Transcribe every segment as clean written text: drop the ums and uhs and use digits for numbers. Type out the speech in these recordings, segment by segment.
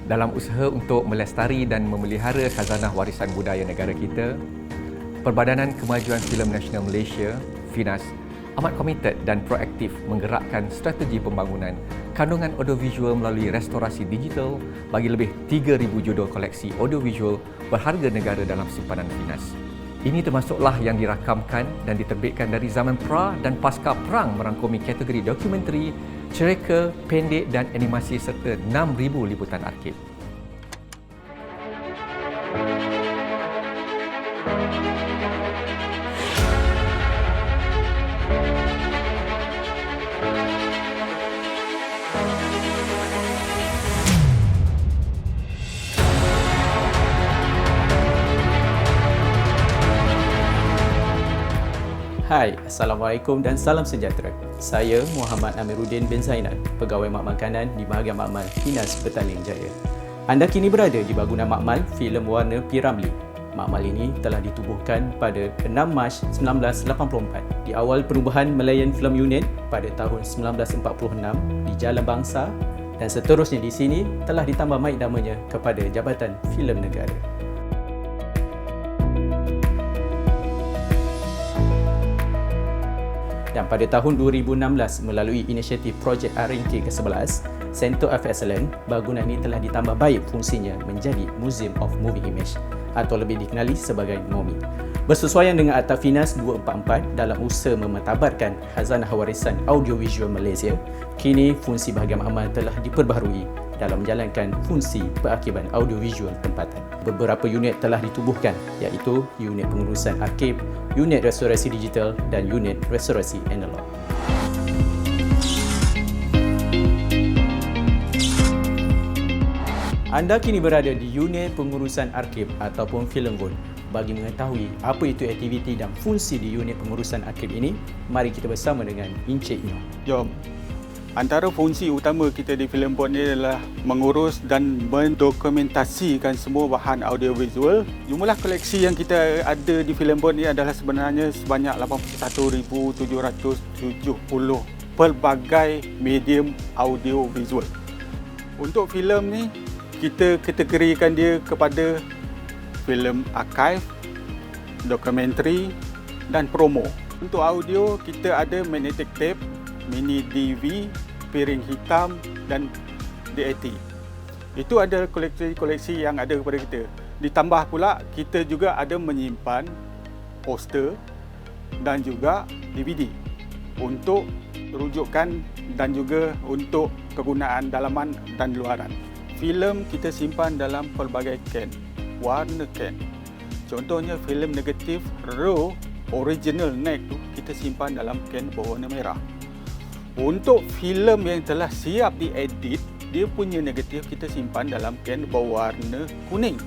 Dalam usaha untuk melestari dan memelihara khazanah warisan budaya negara kita, Perbadanan Kemajuan Filem Nasional Malaysia, FINAS, amat komited dan proaktif menggerakkan strategi pembangunan kandungan audiovisual melalui restorasi digital bagi lebih 3,000 judul koleksi audiovisual berharga negara dalam simpanan FINAS. Ini termasuklah yang dirakamkan dan diterbitkan dari zaman pra dan pasca perang merangkumi kategori dokumentari, cerita, pendek dan animasi serta 6,000 liputan arkib. Hai, Assalamualaikum dan salam sejahtera. Saya Muhammad Amiruddin bin Zainal, Pegawai Makmal Kanan di Bahagian Makmal FINAS Petaling Jaya. Anda kini berada di bangunan makmal filem warna P. Ramlee. Makmal ini telah ditubuhkan pada 6 Mac 1984 di awal perubahan Malayan Film Unit pada tahun 1946 di Jalan Bangsa, dan seterusnya di sini telah ditambah mic namanya kepada Jabatan Filem Negara. Dan pada tahun 2016 melalui inisiatif projek R&K ke-11, Center of Excellence, bangunan ini telah ditambah baik fungsinya menjadi Museum of Moving Image atau lebih dikenali sebagai MOMI. Bersesuaian dengan Akta FINAS 244 dalam usaha memetabarkan khazanah warisan audiovisual Malaysia, kini fungsi bahagian makmal telah diperbaharui dalam menjalankan fungsi pengarkiban audiovisual tempatan. Beberapa unit telah ditubuhkan, iaitu unit pengurusan arkib, unit restorasi digital dan unit restorasi analog. Anda kini berada di unit pengurusan arkib ataupun filem vault. Bagi mengetahui apa itu aktiviti dan fungsi di unit pengurusan arkib ini, mari kita bersama dengan Encik Nyo. Jom. Antara fungsi utama kita di Filem Vault ni adalah mengurus dan mendokumentasikan semua bahan audiovisual. Jumlah koleksi yang kita ada di Filem Vault ni adalah sebenarnya sebanyak 81,770 pelbagai medium audiovisual. Untuk filem ni, kita kategorikan dia kepada filem archive, dokumentari dan promo. Untuk audio, kita ada magnetic tape, mini DV, piring hitam dan DAT. Itu ada koleksi-koleksi yang ada kepada kita. Ditambah pula kita juga ada menyimpan poster dan juga DVD untuk rujukan dan juga untuk kegunaan dalaman dan luaran. Filem kita simpan dalam pelbagai can, warna can. Contohnya filem negatif RAW original neck tu kita simpan dalam can berwarna merah. Untuk filem yang telah siap diedit, dia punya negatif kita simpan dalam can berwarna kuning.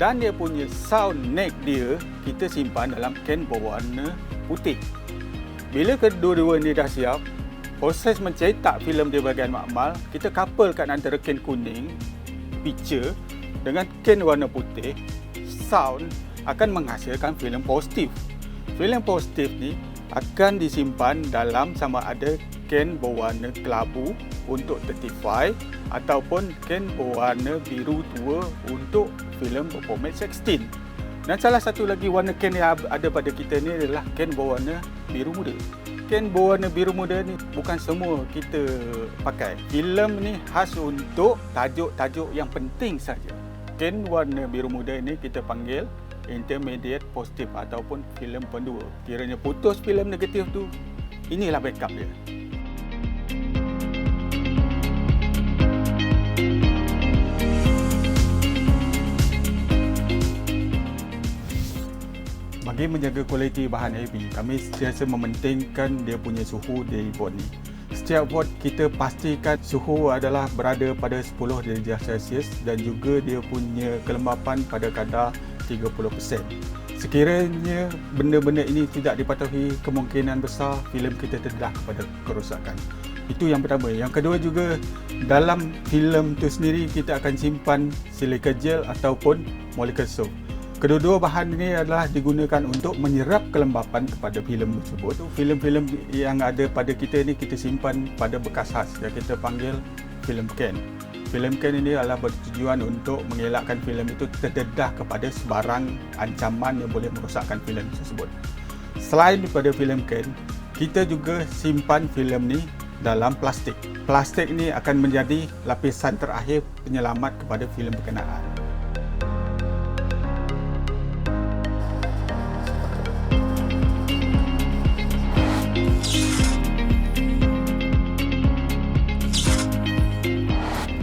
Dan dia punya sound neck dia kita simpan dalam can berwarna putih. Bila kedua-dua ni dah siap, proses mencetak filem di bahagian makmal, kita couplekan antara can kuning, picture dengan can warna putih, sound akan menghasilkan filem positif. Filem positif ni akan disimpan dalam sama ada can berwarna kelabu untuk 35 ataupun can berwarna biru tua untuk filem berformat 16. Dan salah satu lagi warna can yang ada pada kita ni adalah can berwarna biru muda. Can berwarna biru muda ni bukan semua kita pakai. Filem ni khas untuk tajuk-tajuk yang penting saja. Can warna biru muda ni kita panggil intermediate positif ataupun filem pendua. Kiranya putus filem negatif tu, inilah backup dia. Bagi menjaga kualiti bahan AV, kami sentiasa mementingkan dia punya suhu di vault ni. Setiap vault kita pastikan suhu adalah berada pada 10 darjah Celsius dan juga dia punya kelembapan pada kadar 30%. Sekiranya benda-benda ini tidak dipatuhi, kemungkinan besar filem kita terdedah kepada kerosakan. Itu yang pertama. Yang kedua juga, dalam filem itu sendiri kita akan simpan silica gel ataupun molekul soap. Kedua-dua bahan ini adalah digunakan untuk menyerap kelembapan kepada filem tersebut. Filem-filem yang ada pada kita ni kita simpan pada bekas khas yang kita panggil filem can. FilmCAN ini adalah bertujuan untuk mengelakkan filem itu terdedah kepada sebarang ancaman yang boleh merosakkan filem tersebut. Selain daripada FilmCAN, kita juga simpan filem ni dalam plastik. Plastik ni akan menjadi lapisan terakhir penyelamat kepada filem berkenaan.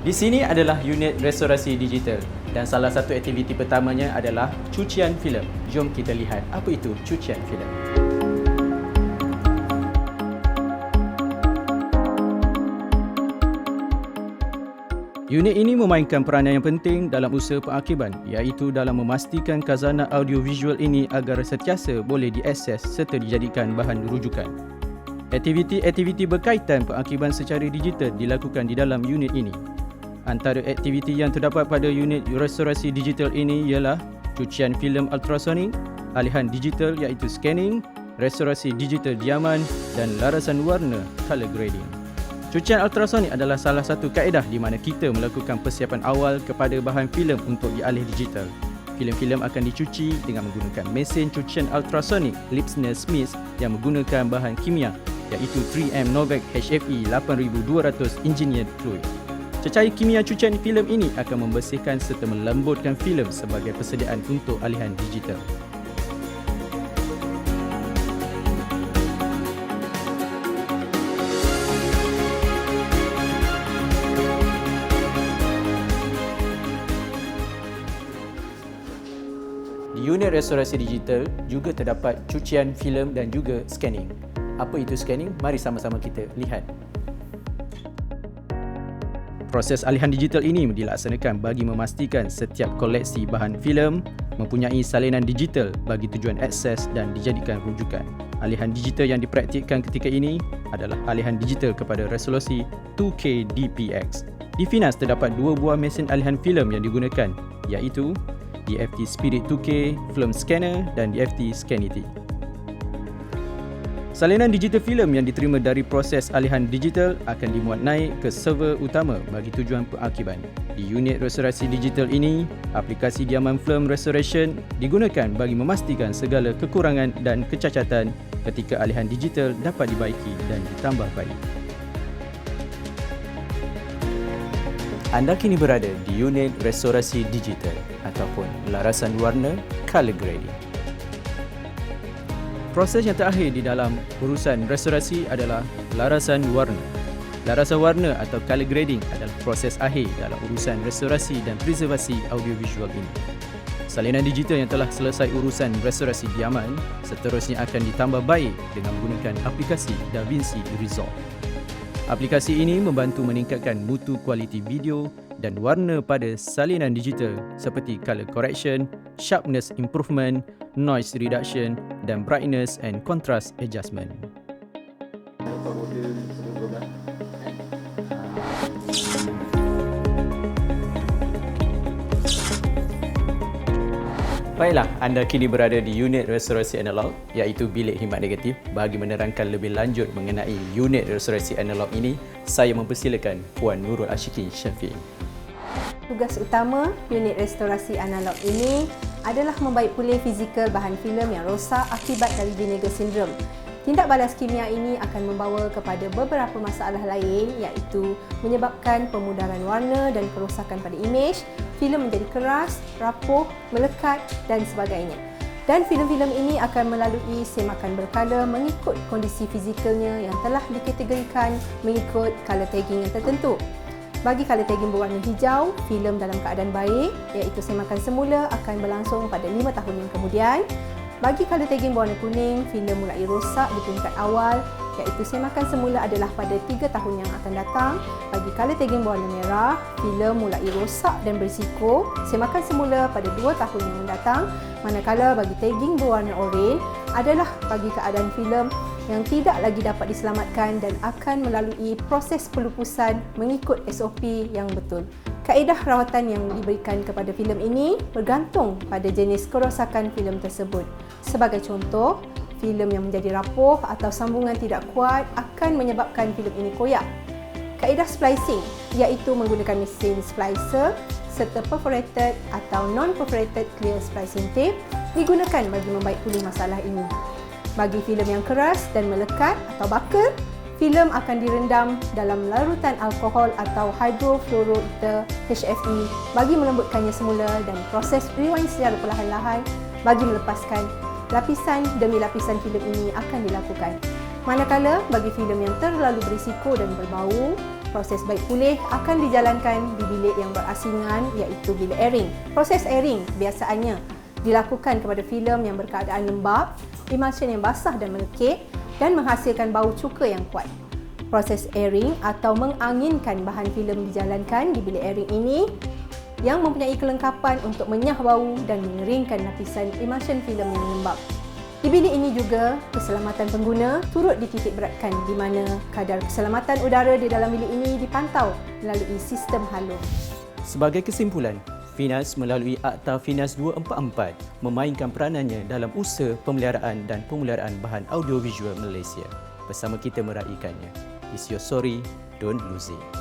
Di sini adalah unit restorasi digital dan salah satu aktiviti pertamanya adalah cucian filem. Jom kita lihat apa itu cucian filem. Unit ini memainkan peranan yang penting dalam usaha pengakiban, iaitu dalam memastikan khazanah audiovisual ini agar sentiasa boleh diakses serta dijadikan bahan rujukan. Aktiviti-aktiviti berkaitan pengakiban secara digital dilakukan di dalam unit ini. Antara aktiviti yang terdapat pada unit restorasi digital ini ialah cucian filem ultrasonik, alihan digital iaitu scanning, restorasi digital diaman dan larasan warna color grading. Cucian ultrasonik adalah salah satu kaedah di mana kita melakukan persiapan awal kepada bahan filem untuk dialih digital. Filem-filem akan dicuci dengan menggunakan mesin cucian ultrasonik Lipsner Smith yang menggunakan bahan kimia iaitu 3M Novec HFE 8200 Engineered Fluid. Cecair kimia cucian filem ini akan membersihkan serta melembutkan filem sebagai persediaan untuk alihan digital. Di unit restorasi digital juga terdapat cucian filem dan juga scanning. Apa itu scanning? Mari sama-sama kita lihat. Proses alihan digital ini dilaksanakan bagi memastikan setiap koleksi bahan filem mempunyai salinan digital bagi tujuan akses dan dijadikan rujukan. Alihan digital yang dipraktikkan ketika ini adalah alihan digital kepada resolusi 2K DPX. Di Finas terdapat dua buah mesin alihan filem yang digunakan, iaitu DFT Spirit 2K Film Scanner dan DFT Scanity. Salinan digital filem yang diterima dari proses alihan digital akan dimuat naik ke server utama bagi tujuan pengakiban. Di unit restorasi digital ini, aplikasi diaman film restoration digunakan bagi memastikan segala kekurangan dan kecacatan ketika alihan digital dapat dibaiki dan ditambah baik. Anda kini berada di unit restorasi digital ataupun larasan warna color grading. Proses yang terakhir di dalam urusan restorasi adalah larasan warna. Larasan warna atau color grading adalah proses akhir dalam urusan restorasi dan preservasi audiovisual ini. Salinan digital yang telah selesai urusan restorasi diaman seterusnya akan ditambah baik dengan menggunakan aplikasi DaVinci Resolve. Aplikasi ini membantu meningkatkan mutu kualiti video dan warna pada salinan digital seperti color correction, sharpness improvement, noise reduction dan brightness and contrast adjustment. Baiklah, anda kini berada di unit restorasi analog iaitu bilik khidmat negatif. Bagi menerangkan lebih lanjut mengenai unit restorasi analog ini, saya mempersilakan Puan Nurul Ashikin Syafiq. Tugas utama unit restorasi analog ini adalah membaik pulih fizikal bahan filem yang rosak akibat dari Vinegar Syndrome. Tindak balas kimia ini akan membawa kepada beberapa masalah lain iaitu menyebabkan pemudaran warna dan kerosakan pada imej, filem menjadi keras, rapuh, melekat dan sebagainya. Dan filem-filem ini akan melalui semakan berkala mengikut kondisi fizikalnya yang telah dikategorikan mengikut color tagging yang tertentu. Bagi color tagging berwarna hijau, filem dalam keadaan baik iaitu semakan semula akan berlangsung pada 5 tahun yang kemudian. Bagi color tagging berwarna kuning, filem mulai rosak di peringkat awal iaitu semakan semula adalah pada 3 tahun yang akan datang. Bagi color tagging berwarna merah, filem mulai rosak dan berisiko semakan semula pada 2 tahun yang mendatang. Manakala bagi tagging berwarna oranye adalah bagi keadaan filem yang tidak lagi dapat diselamatkan dan akan melalui proses pelupusan mengikut SOP yang betul. Kaedah rawatan yang diberikan kepada filem ini bergantung pada jenis kerosakan filem tersebut. Sebagai contoh, filem yang menjadi rapuh atau sambungan tidak kuat akan menyebabkan filem ini koyak. Kaedah splicing iaitu menggunakan mesin splicer serta perforated atau non-perforated clear splicing tape digunakan bagi membaik pulih masalah ini. Bagi filem yang keras dan melekat atau bakar, filem akan direndam dalam larutan alkohol atau hydrofluoroether HFE bagi melembutkannya semula dan proses rewind secara perlahan-lahan bagi melepaskan lapisan demi lapisan filem ini akan dilakukan. Manakala bagi filem yang terlalu berisiko dan berbau, proses baik pulih akan dijalankan di bilik yang berasingan iaitu bilik airing. Proses airing biasanya dilakukan kepada filem yang berkeadaan lembap, emulsion yang basah dan melekit dan menghasilkan bau cuka yang kuat. Proses airing atau menganginkan bahan filem dijalankan di bilik airing ini yang mempunyai kelengkapan untuk menyah bau dan mengeringkan lapisan emulsion filem yang lembap. Di bilik ini juga, keselamatan pengguna turut dititik beratkan di mana kadar keselamatan udara di dalam bilik ini dipantau melalui sistem halo. Sebagai kesimpulan, Finas melalui Akta Finas 244 memainkan peranannya dalam usaha pemeliharaan dan pemuliharaan bahan audiovisual Malaysia. Bersama kita meraikannya. It's your story, don't lose it.